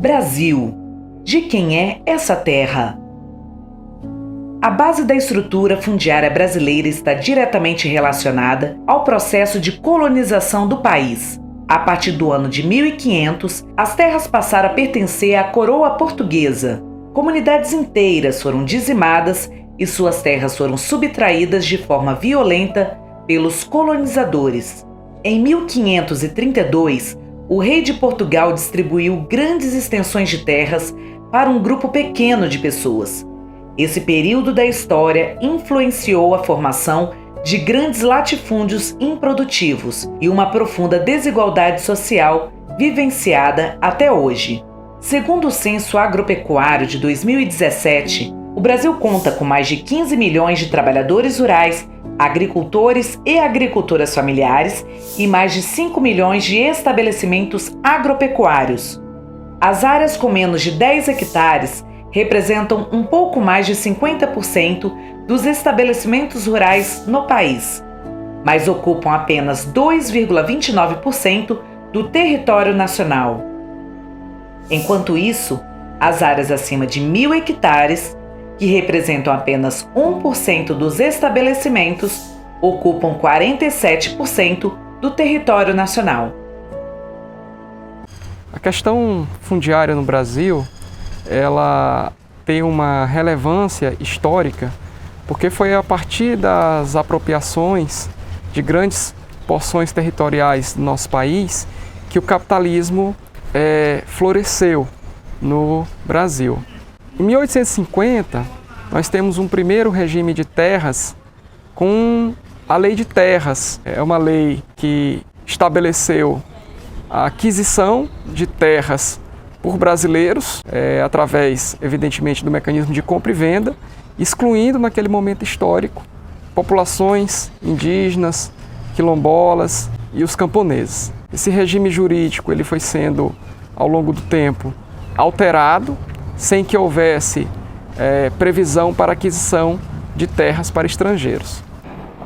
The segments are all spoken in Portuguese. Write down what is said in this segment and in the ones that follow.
Brasil. De quem é essa terra? A base da estrutura fundiária brasileira está diretamente relacionada ao processo de colonização do país. A partir do ano de 1500, as terras passaram a pertencer à coroa portuguesa. Comunidades inteiras foram dizimadas e suas terras foram subtraídas de forma violenta pelos colonizadores. Em 1532, o rei de Portugal distribuiu grandes extensões de terras para um grupo pequeno de pessoas. Esse período da história influenciou a formação de grandes latifúndios improdutivos e uma profunda desigualdade social vivenciada até hoje. Segundo o Censo Agropecuário de 2017, o Brasil conta com mais de 15 milhões de trabalhadores rurais, agricultores e agricultoras familiares e mais de 5 milhões de estabelecimentos agropecuários. As áreas com menos de 10 hectares representam um pouco mais de 50% dos estabelecimentos rurais no país, mas ocupam apenas 2,29% do território nacional. Enquanto isso, as áreas acima de 1.000 hectares, que representam apenas 1% dos estabelecimentos, ocupam 47% do território nacional. A questão fundiária no Brasil, ela tem uma relevância histórica, porque foi a partir das apropriações de grandes porções territoriais do nosso país que o capitalismo floresceu no Brasil. Em 1850, nós temos um primeiro regime de terras com a Lei de Terras. É uma lei que estabeleceu a aquisição de terras por brasileiros, através, evidentemente, do mecanismo de compra e venda, excluindo naquele momento histórico populações indígenas, quilombolas e os camponeses. Esse regime jurídico ele foi sendo, ao longo do tempo, alterado, sem que houvesse previsão para aquisição de terras para estrangeiros.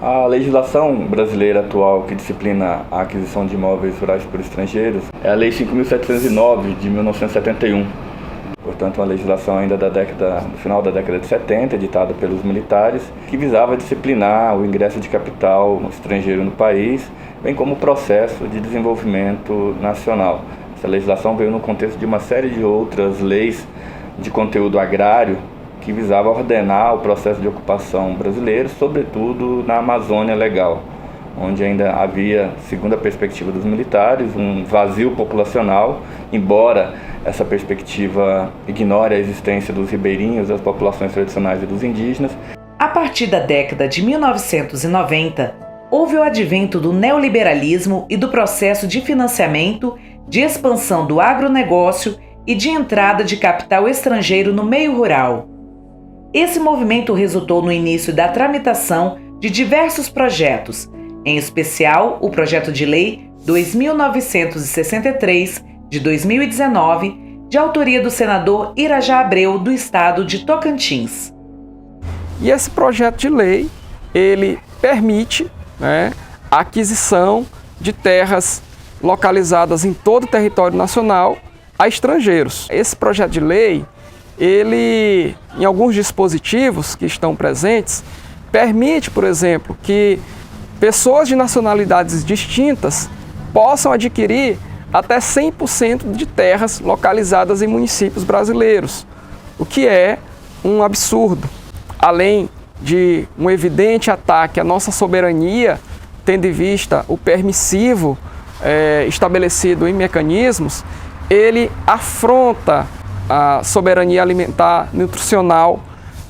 A legislação brasileira atual que disciplina a aquisição de imóveis rurais por estrangeiros é a Lei 5.709 de 1971. Portanto, uma legislação ainda do final da década de 70, editada pelos militares, que visava disciplinar o ingresso de capital estrangeiro no país, bem como o processo de desenvolvimento nacional. Essa legislação veio no contexto de uma série de outras leis de conteúdo agrário que visava ordenar o processo de ocupação brasileiro, sobretudo na Amazônia Legal, onde ainda havia, segundo a perspectiva dos militares, um vazio populacional, embora essa perspectiva ignore a existência dos ribeirinhos, das populações tradicionais e dos indígenas. A partir da década de 1990, houve o advento do neoliberalismo e do processo de financiamento, de expansão do agronegócio e de entrada de capital estrangeiro no meio rural. Esse movimento resultou no início da tramitação de diversos projetos, em especial o Projeto de Lei 2963, de 2019, de autoria do senador Irajá Abreu, do estado de Tocantins. E esse projeto de lei, ele permite a aquisição de terras localizadas em todo o território nacional a estrangeiros. Esse projeto de lei, ele, em alguns dispositivos que estão presentes, permite, por exemplo, que pessoas de nacionalidades distintas possam adquirir até 100% de terras localizadas em municípios brasileiros, o que é um absurdo. Além de um evidente ataque à nossa soberania, tendo em vista o permissivo estabelecido em mecanismos, ele afronta a soberania alimentar nutricional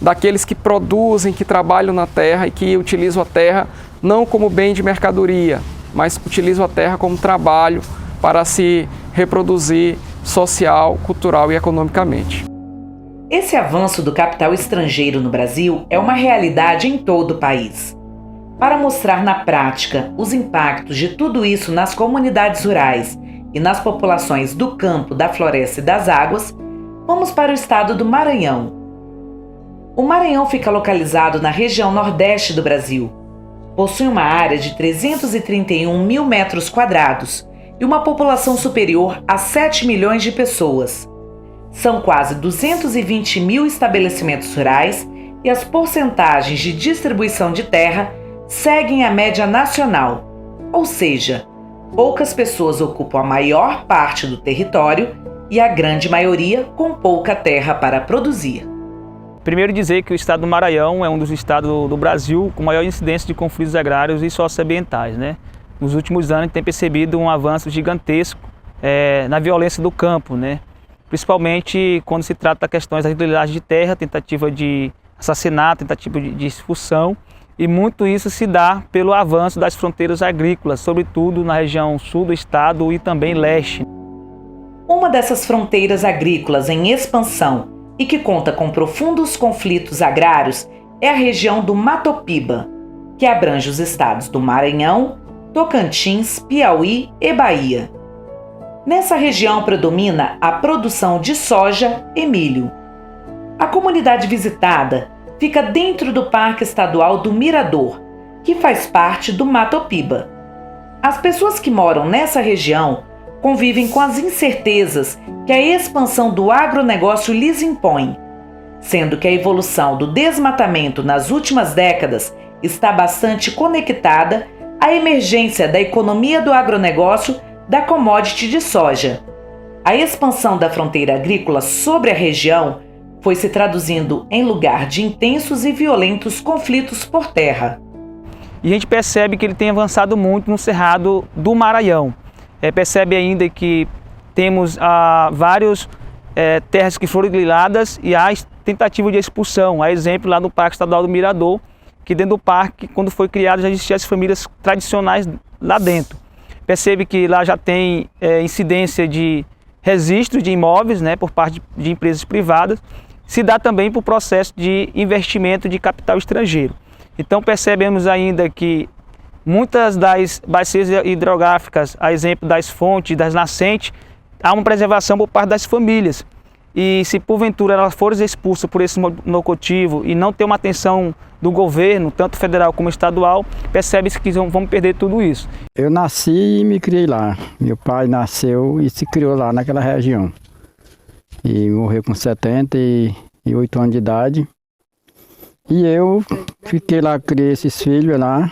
daqueles que produzem, que trabalham na terra e que utilizam a terra não como bem de mercadoria, mas utilizam a terra como trabalho para se reproduzir social, cultural e economicamente. Esse avanço do capital estrangeiro no Brasil é uma realidade em todo o país. Para mostrar na prática os impactos de tudo isso nas comunidades rurais e nas populações do campo, da floresta e das águas, vamos para o estado do Maranhão. O Maranhão fica localizado na região nordeste do Brasil. Possui uma área de 331 mil metros quadrados e uma população superior a 7 milhões de pessoas. São quase 220 mil estabelecimentos rurais e as porcentagens de distribuição de terra seguem a média nacional, ou seja, poucas pessoas ocupam a maior parte do território e a grande maioria com pouca terra para produzir. Primeiro dizer que o estado do Maranhão é um dos estados do Brasil com maior incidência de conflitos agrários e socioambientais, né? Nos últimos anos a gente tem percebido um avanço gigantesco na violência do campo, né? Principalmente quando se trata de questões da irregularidade de terra, tentativa de assassinato, tentativa de expulsão, e muito isso se dá pelo avanço das fronteiras agrícolas, sobretudo na região sul do estado e também leste. Uma dessas fronteiras agrícolas em expansão e que conta com profundos conflitos agrários é a região do Matopiba, que abrange os estados do Maranhão, Tocantins, Piauí e Bahia. Nessa região predomina a produção de soja e milho. A comunidade visitada fica dentro do Parque Estadual do Mirador, que faz parte do Matopiba. As pessoas que moram nessa região convivem com as incertezas que a expansão do agronegócio lhes impõe, sendo que a evolução do desmatamento nas últimas décadas está bastante conectada à emergência da economia do agronegócio da commodity de soja. A expansão da fronteira agrícola sobre a região foi se traduzindo em lugar de intensos e violentos conflitos por terra. E a gente percebe que ele tem avançado muito no Cerrado do Maranhão. Percebe ainda que temos várias terras que foram griladas e há tentativa de expulsão. Há exemplo lá no Parque Estadual do Mirador, que dentro do parque, quando foi criado, já existiam as famílias tradicionais lá dentro. Percebe que lá já tem incidência de registro de imóveis, né, por parte de empresas privadas. Se dá também por processo de investimento de capital estrangeiro. Então percebemos ainda que muitas das bacias hidrográficas, a exemplo das fontes, das nascentes, há uma preservação por parte das famílias. E se porventura elas forem expulsas por esse monocultivo e não ter uma atenção do governo, tanto federal como estadual, percebe-se que vão perder tudo isso. Eu nasci e me criei lá. Meu pai nasceu e se criou lá naquela região. E morreu com 78 anos de idade. E eu fiquei lá, criei esses filhos lá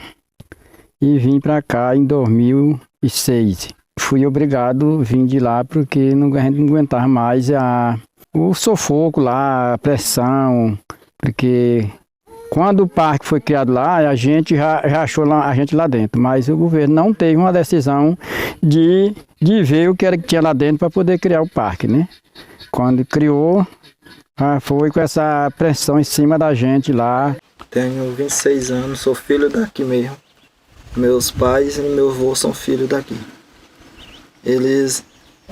e vim para cá em 2006. Fui obrigado a vir de lá porque a gente não aguentava mais o sufoco lá, a pressão, porque quando o parque foi criado lá, a gente já achou a gente lá dentro, mas o governo não teve uma decisão de ver o que era que tinha lá dentro para poder criar o parque, né? Quando criou, foi com essa pressão em cima da gente lá. Tenho 26 anos, sou filho daqui mesmo. Meus pais e meu avô são filhos daqui. Eles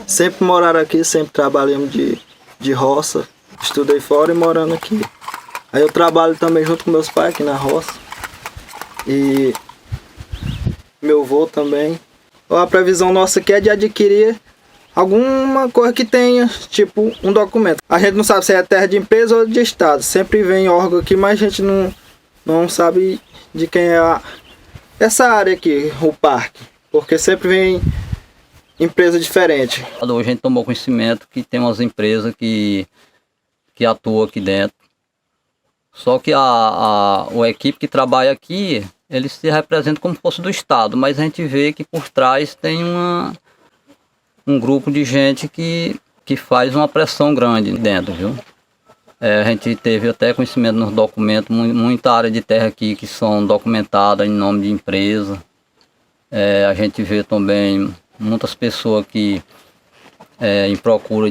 sempre moraram aqui, sempre trabalhamos de roça. Estudei fora e morando aqui. Aí eu trabalho também junto com meus pais aqui na roça. E meu avô também. A previsão nossa aqui é de adquirir alguma coisa que tenha, tipo um documento. A gente não sabe se é terra de empresa ou de estado. Sempre vem órgão aqui, mas a gente não sabe de quem é essa área aqui, o parque. Porque sempre vem empresa diferente. Hoje a gente tomou conhecimento que tem umas empresas que atuam aqui dentro. Só que a equipe que trabalha aqui, eles se representam como se fosse do estado, mas a gente vê que por trás tem um grupo de gente que faz uma pressão grande dentro, viu? A gente teve até conhecimento nos documentos, muita área de terra aqui que são documentadas em nome de empresa. A gente vê também muitas pessoas que em procura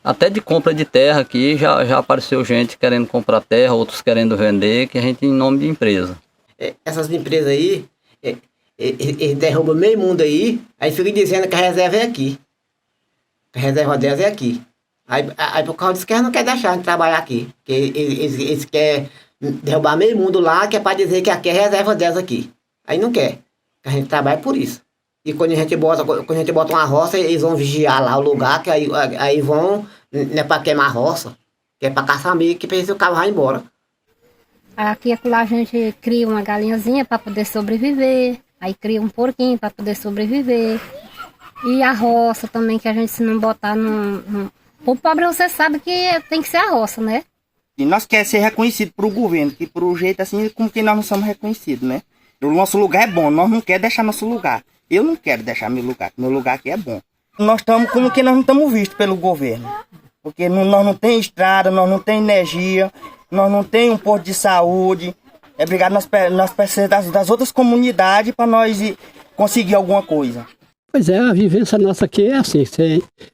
até de compra de terra aqui, já apareceu gente querendo comprar terra, outros querendo vender, que a gente em nome de empresa. Essas empresas aí, eles derrubam meio mundo aí fica dizendo que a reserva é aqui. A reserva delas é aqui. Aí por causa disso que eles não querem deixar a gente trabalhar aqui. Porque eles querem derrubar meio mundo lá, que é para dizer que aqui é a reserva delas aqui. Aí não quer. A gente trabalha por isso. E quando a gente bota uma roça, eles vão vigiar lá o lugar, que aí vão, não é para queimar a roça, que é para caçar milho, que pensa o carro vai embora. Aqui a gente cria uma galinhazinha para poder sobreviver, aí cria um porquinho para poder sobreviver. E a roça também, que a gente se não botar O pobre você sabe que tem que ser a roça, né? E nós queremos ser reconhecidos para o governo, que por um jeito assim, como que nós não somos reconhecidos, né? O nosso lugar é bom, nós não queremos deixar nosso lugar. Eu não quero deixar meu lugar aqui é bom. Nós estamos como que nós não estamos vistos pelo governo. Porque nós não tem estrada, nós não tem energia, nós não tem um posto de saúde. É obrigado nós precisamos das outras comunidades para nós conseguir alguma coisa. Pois é, a vivência nossa aqui é assim,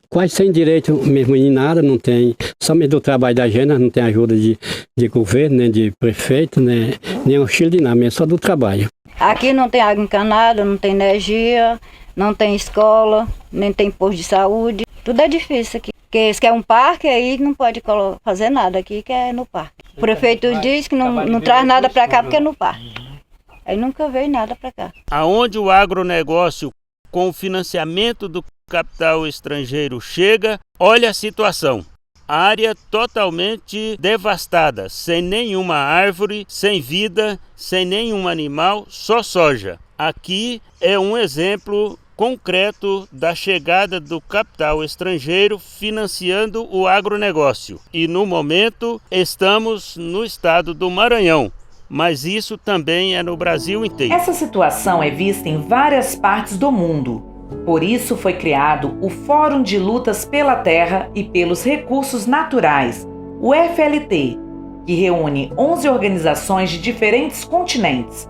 quase sem direito mesmo em nada, não tem, somente do trabalho da gente, não tem ajuda de governo, nem de prefeito, nem auxílio de nada, mesmo só do trabalho. Aqui não tem água encanada, não tem energia, não tem escola, nem tem posto de saúde, tudo é difícil aqui. Porque se quer um parque, aí não pode fazer nada aqui, que é no parque. O prefeito diz que não traz nada para cá porque é no parque. Aí nunca veio nada para cá. Aonde o agronegócio, com o financiamento do capital estrangeiro, chega, olha a situação. Área totalmente devastada, sem nenhuma árvore, sem vida, sem nenhum animal, só soja. Aqui é um exemplo concreto da chegada do capital estrangeiro financiando o agronegócio. E no momento estamos no estado do Maranhão, mas isso também é no Brasil inteiro. Essa situação é vista em várias partes do mundo. Por isso foi criado o Fórum de Lutas pela Terra e pelos Recursos Naturais, o FLT, que reúne 11 organizações de diferentes continentes.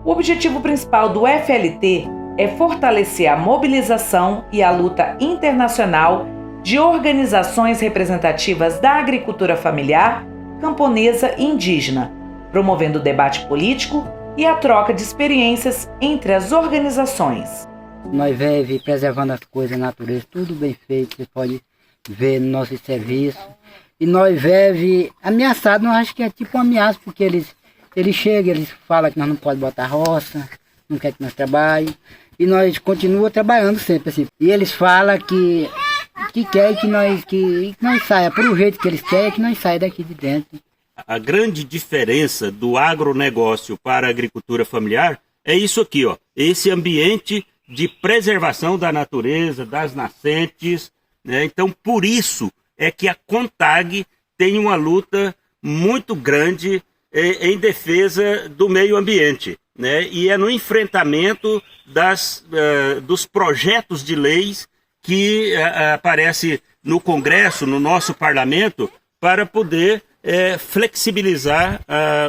O objetivo principal do FLT é fortalecer a mobilização e a luta internacional de organizações representativas da agricultura familiar, camponesa e indígena, promovendo o debate político e a troca de experiências entre as organizações. Nós vivemos preservando as coisas, a natureza, tudo bem feito, você pode ver no nosso serviço. E nós vivemos ameaçados, nós acho que é tipo uma ameaça, porque eles chegam, eles falam que nós não podemos botar roça, não quer que nós trabalhemos. E nós continuamos trabalhando sempre assim. E eles falam que querem que nós saia, por o jeito que eles querem, que nós saia daqui de dentro. A grande diferença do agronegócio para a agricultura familiar é isso aqui, ó, esse ambiente de preservação da natureza, das nascentes, né? Então, por isso é que a CONTAG tem uma luta muito grande em defesa do meio ambiente, né? E é no enfrentamento dos projetos de leis que aparece no Congresso, no nosso parlamento, para poder flexibilizar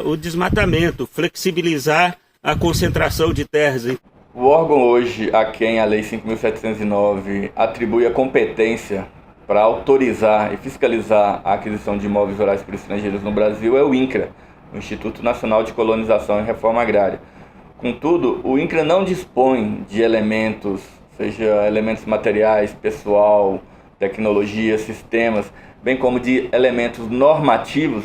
o desmatamento, flexibilizar a concentração de terras. O órgão hoje a quem a Lei 5.709 atribui a competência para autorizar e fiscalizar a aquisição de imóveis rurais por estrangeiros no Brasil é o INCRA, o Instituto Nacional de Colonização e Reforma Agrária. Contudo, o INCRA não dispõe de elementos, seja elementos materiais, pessoal, tecnologia, sistemas, bem como de elementos normativos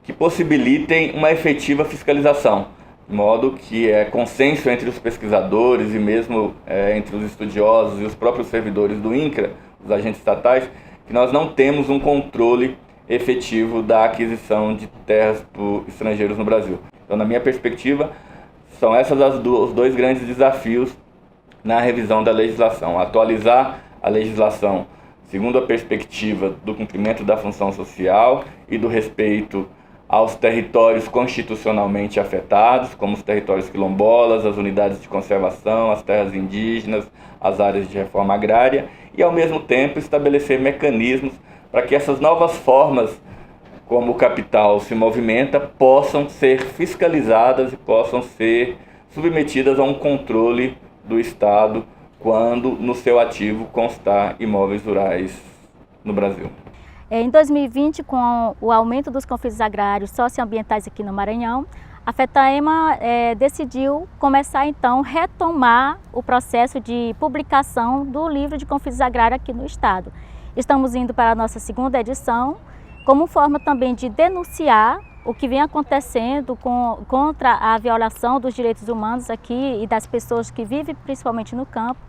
que possibilitem uma efetiva fiscalização, de modo que é consenso entre os pesquisadores e mesmo entre os estudiosos e os próprios servidores do INCRA, os agentes estatais, que nós não temos um controle efetivo da aquisição de terras por estrangeiros no Brasil. Então, na minha perspectiva, são esses os dois grandes desafios na revisão da legislação. Atualizar a legislação segundo a perspectiva do cumprimento da função social e do respeito aos territórios constitucionalmente afetados, como os territórios quilombolas, as unidades de conservação, as terras indígenas, as áreas de reforma agrária, e ao mesmo tempo estabelecer mecanismos para que essas novas formas como o capital se movimenta possam ser fiscalizadas e possam ser submetidas a um controle do Estado quando no seu ativo constar imóveis rurais no Brasil. Em 2020, com o aumento dos conflitos agrários socioambientais aqui no Maranhão, a FETAEMA decidiu começar então a retomar o processo de publicação do livro de conflitos agrários aqui no estado. Estamos indo para a nossa segunda edição, como forma também de denunciar o que vem acontecendo contra a violação dos direitos humanos aqui e das pessoas que vivem principalmente no campo,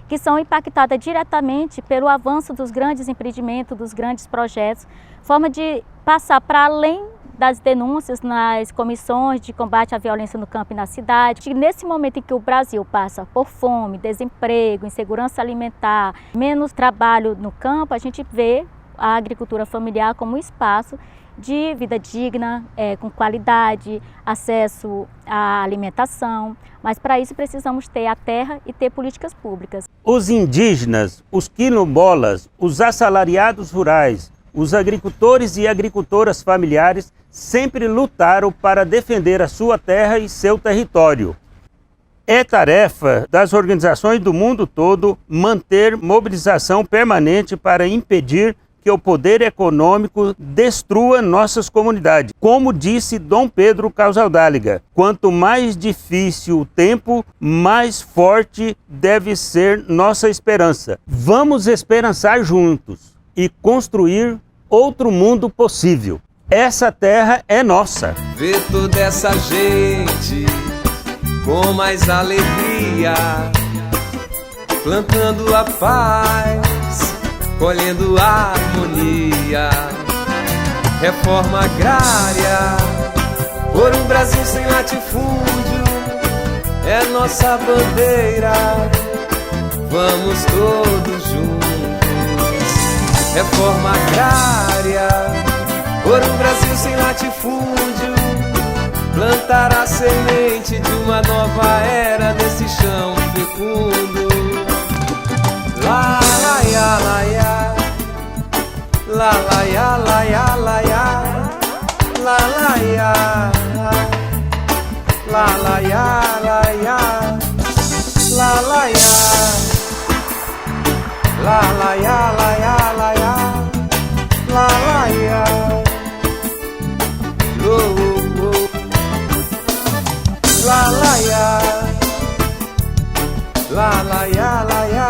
que são impactadas diretamente pelo avanço dos grandes empreendimentos, dos grandes projetos, forma de passar para além das denúncias nas comissões de combate à violência no campo e na cidade. Nesse momento em que o Brasil passa por fome, desemprego, insegurança alimentar, menos trabalho no campo, a gente vê a agricultura familiar como um espaço de vida digna, com qualidade, acesso à alimentação, mas para isso precisamos ter a terra e ter políticas públicas. Os indígenas, os quilombolas, os assalariados rurais, os agricultores e agricultoras familiares sempre lutaram para defender a sua terra e seu território. É tarefa das organizações do mundo todo manter mobilização permanente para impedir que o poder econômico destrua nossas comunidades. Como disse Dom Pedro Casaldáliga, quanto mais difícil o tempo, mais forte deve ser nossa esperança. Vamos esperançar juntos e construir outro mundo possível. Essa terra é nossa. Ver toda essa gente com mais alegria, plantando a paz, colhendo a harmonia. Reforma agrária, por um Brasil sem latifúndio, é nossa bandeira. Vamos todos juntos. Reforma agrária, por um Brasil sem latifúndio, plantar a semente de uma nova era nesse chão fecundo. Lá, lá, ya, lá, ya. Lá, lá, ya, lá, ya, lá, ya. Lá, lá, ya. Lá, lá, ya, lá, ya. Lá, lá, ya. Lá, lá, ya, lá, ya, lá, ya. Lá, lá, ya. La la ya, la la ya, la ya.